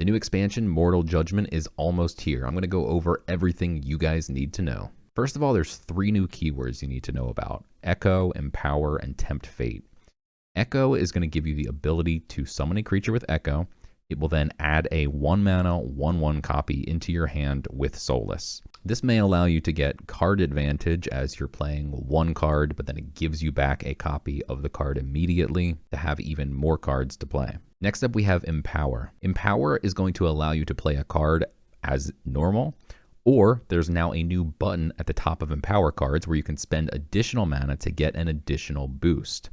The new expansion, Mortal Judgment, is almost here. I'm going to go over everything you guys need to know. First of all, there's 3 new keywords you need to know about: Echo, Empower, and Tempt Fate. Echo is going to give you the ability to summon a creature with Echo. It will then add a 1 mana 1/1 copy into your hand with Soulless. This may allow you to get card advantage as you're playing 1 card, but then it gives you back a copy of the card immediately to have even more cards to play. Next up, we have Empower. Empower is going to allow you to play a card as normal, or there's now a new button at the top of Empower cards where you can spend additional mana to get an additional boost.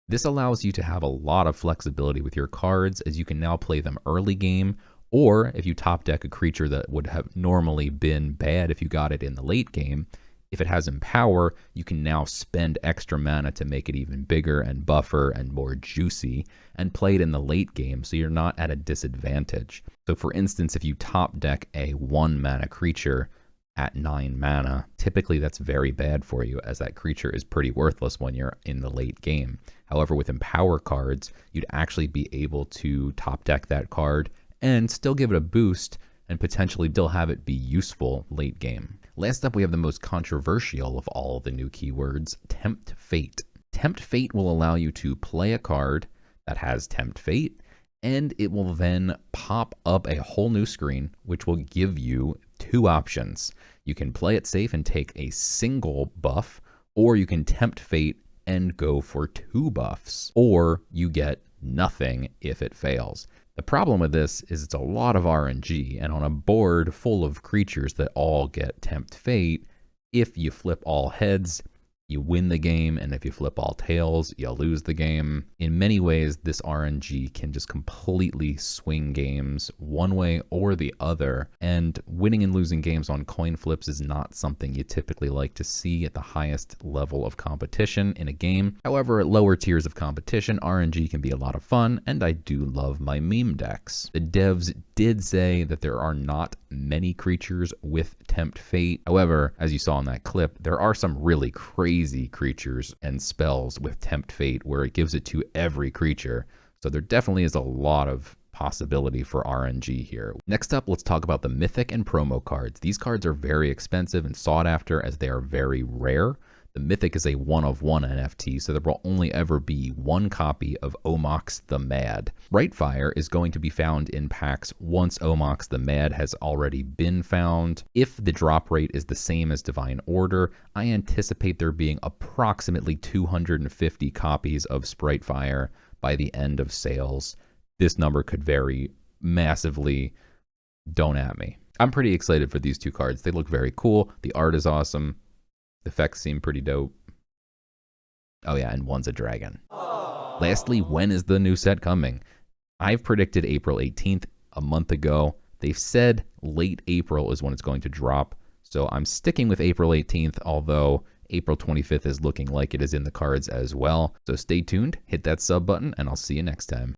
This allows you to have a lot of flexibility with your cards, as you can now play them early game, or if you top deck a creature that would have normally been bad if you got it in the late game, if it has Empower, you can now spend extra mana to make it even bigger and buffer and more juicy and play it in the late game so you're not at a disadvantage. So for instance, if you top deck a 1 mana creature at 9 mana, typically that's very bad for you, as that creature is pretty worthless when you're in the late game. However, with Empower cards, you'd actually be able to top deck that card and still give it a boost and potentially still have it be useful late game. Last up, we have the most controversial of all the new keywords, Tempt Fate. Tempt Fate will allow you to play a card that has Tempt Fate, and it will then pop up a whole new screen, which will give you 2 options. You can play it safe and take a single buff, or you can Tempt Fate and go for 2 buffs, or you get nothing if it fails. The problem with this is it's a lot of RNG, and on a board full of creatures that all get Tempt Fate, if you flip all heads, you win the game, and if you flip all tails, you lose the game. In many ways, this RNG can just completely swing games one way or the other, and winning and losing games on coin flips is not something you typically like to see at the highest level of competition in a game. However, at lower tiers of competition, RNG can be a lot of fun, and I do love my meme decks. The devs did say that there are not many creatures with Tempt Fate. However, as you saw in that clip, there are some really crazy creatures and spells with Tempt Fate where it gives it to every creature. So there definitely is a lot of possibility for RNG here. Next up, let's talk about the Mythic and promo cards. These cards are very expensive and sought after as they are very rare. The Mythic is a 1/1 NFT, so there will only ever be 1 copy of Omox the Mad. Brightfire is going to be found in packs once Omox the Mad has already been found. If the drop rate is the same as Divine Order, I anticipate there being approximately 250 copies of Spritefire by the end of sales. This number could vary massively. Don't at me. I'm pretty excited for these 2 cards. They look very cool. The art is awesome. The effects seem pretty dope. Oh yeah, and one's a dragon. Aww. Lastly, when is the new set coming? I've predicted April 18th a month ago. They've said late April is when it's going to drop. So I'm sticking with April 18th, although April 25th is looking like it is in the cards as well. So stay tuned, hit that sub button, and I'll see you next time.